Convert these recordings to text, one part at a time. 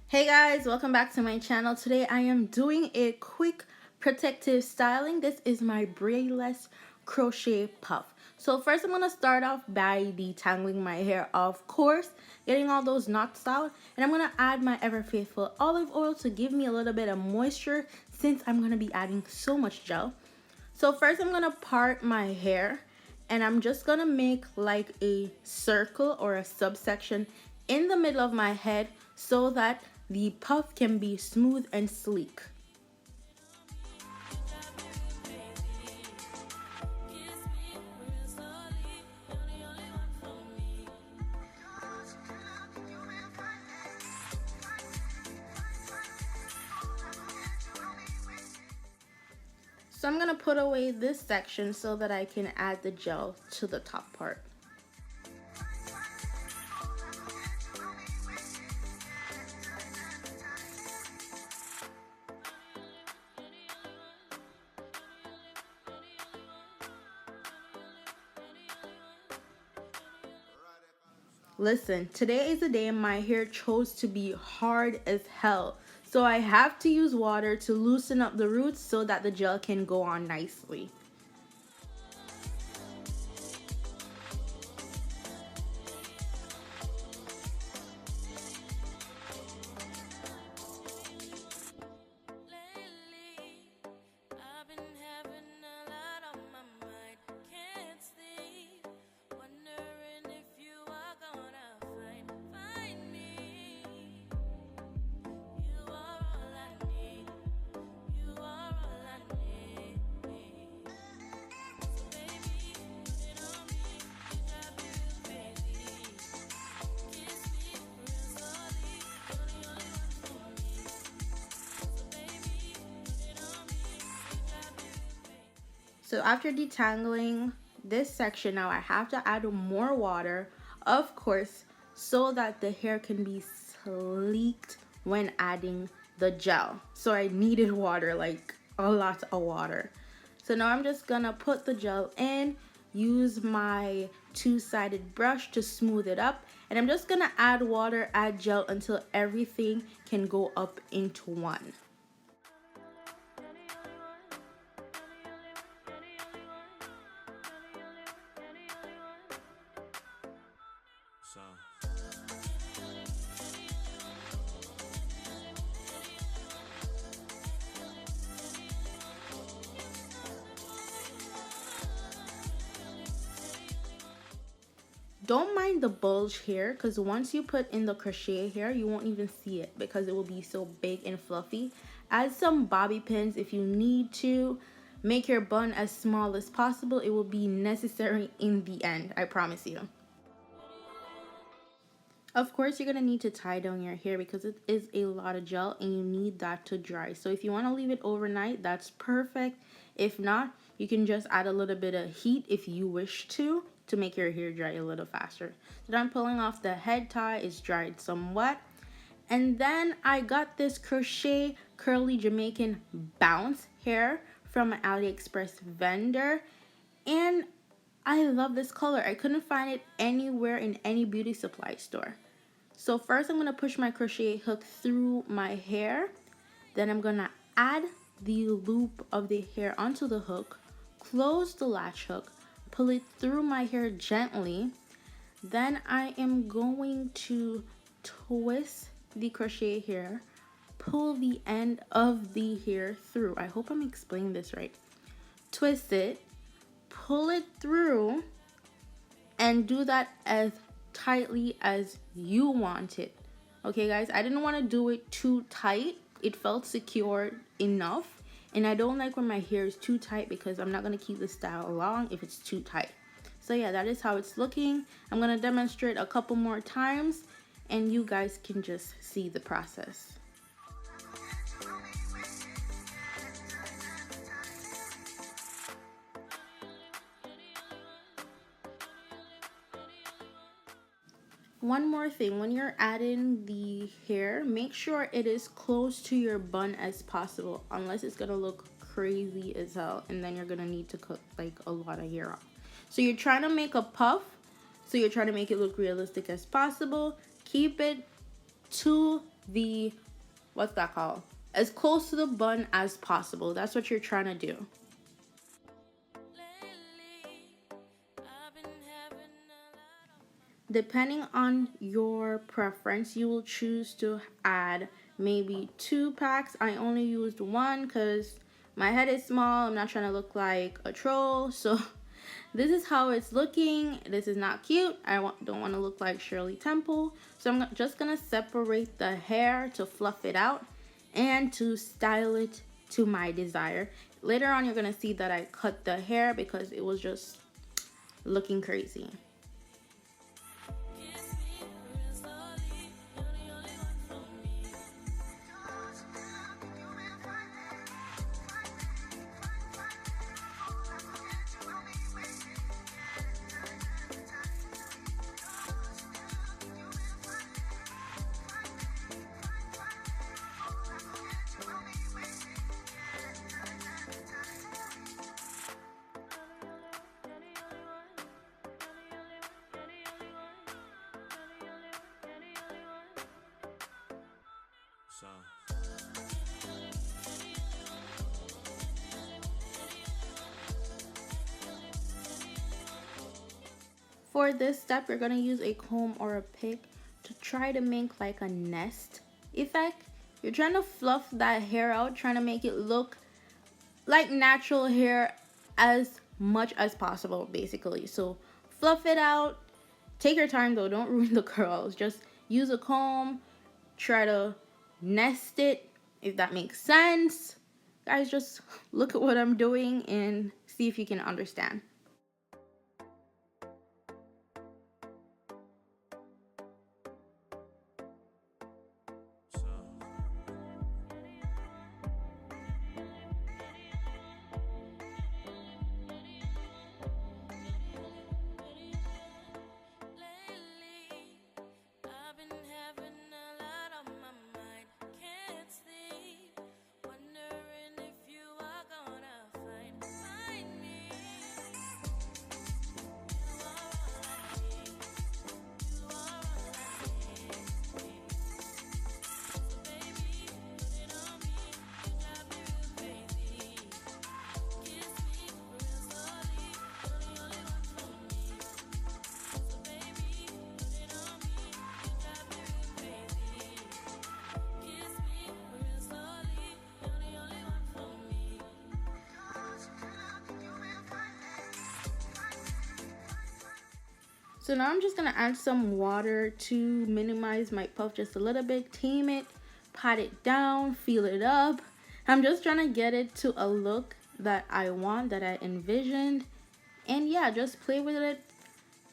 Hey guys, welcome back to my channel. Today I am doing a quick protective styling. This is my braidless crochet puff. So first I'm going to start off by detangling my hair, of course, getting all those knots out. And I'm going to add my ever faithful olive oil to give me a little bit of moisture since I'm going to be adding so much gel. So first I'm going to part my hair and I'm just going to make like a circle or a subsection in the middle of my head so that the puff can be smooth and sleek. So I'm going to put away this section so that I can add the gel to the top part. Listen, today is a day my hair chose to be hard as hell. So I have to use water to loosen up the roots so that the gel can go on nicely. So after detangling this section, now I have to add more water, of course, so that the hair can be sleeked when adding the gel. So I needed water, like a lot of water. So now I'm just gonna put the gel in, use my two-sided brush to smooth it up, and I'm just gonna add water, add gel until everything can go up into one. Don't mind the bulge here, because once you put in the crochet here, you won't even see it because it will be so big and fluffy. Add some bobby pins if you need to. Make your bun as small as possible. It will be necessary in the end, I promise you. Of course, you're going to need to tie down your hair because it is a lot of gel and you need that to dry. So if you want to leave it overnight, that's perfect. If not, you can just add a little bit of heat if you wish to make your hair dry a little faster. So I'm pulling off the head tie. It's dried somewhat. And then I got this crochet curly Jamaican bounce hair from an AliExpress vendor. And I love this color. I couldn't find it anywhere in any beauty supply store. So first I'm going to push my crochet hook through my hair. Then I'm going to add the loop of the hair onto the hook, close the latch hook, pull it through my hair gently. Then I am going to twist the crochet hair, pull the end of the hair through. I hope I'm explaining this right. Twist it, pull it through, and do that as tightly as you want it. Okay guys, I didn't want to do it too tight. It felt secure enough, and I don't like when my hair is too tight because I'm not going to keep the style long if it's too tight. So yeah, that is how it's looking. I'm going to demonstrate a couple more times and you guys can just see the process. One more thing, when you're adding the hair, make sure it is close to your bun as possible, unless it's gonna look crazy as hell and then you're gonna need to cut like a lot of hair off. So you're trying to make a puff, so you're trying to make it look realistic as possible. Keep it to the, what's that called? As close to the bun as possible. That's what you're trying to do. Depending on your preference, you will choose to add maybe 2 packs. I only used 1 because my head is small. I'm not trying to look like a troll. So this is how it's looking. This is not cute. Don't want to look like Shirley Temple. So I'm just going to separate the hair to fluff it out and to style it to my desire. Later on, you're going to see that I cut the hair because it was just looking crazy. For this step, you're going to use a comb or a pick to try to make like a nest effect. You're trying to fluff that hair out, trying to make it look like natural hair as much as possible, basically. So fluff it out. Take your time though, don't ruin the curls. Just use a comb, try to nest it, if that makes sense. Guys, just look at what I'm doing and see if you can understand. So now I'm just going to add some water to minimize my puff just a little bit, tame it, pat it down, feel it up. I'm just trying to get it to a look that I want, that I envisioned. And yeah, just play with it.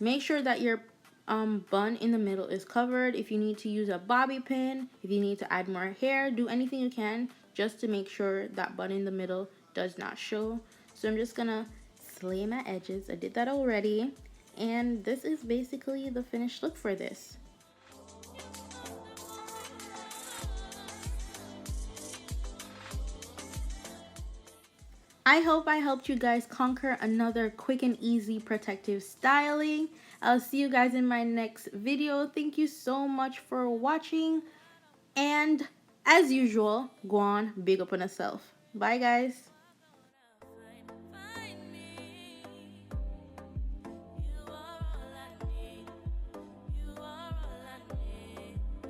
Make sure that your bun in the middle is covered. If you need to use a bobby pin, if you need to add more hair, do anything you can just to make sure that bun in the middle does not show. So I'm just going to slay my edges. I did that already. And this is basically the finished look for this. I hope I helped you guys conquer another quick and easy protective styling. I'll see you guys in my next video. Thank you so much for watching. And as usual, Gwan, big up on yourself. Bye guys.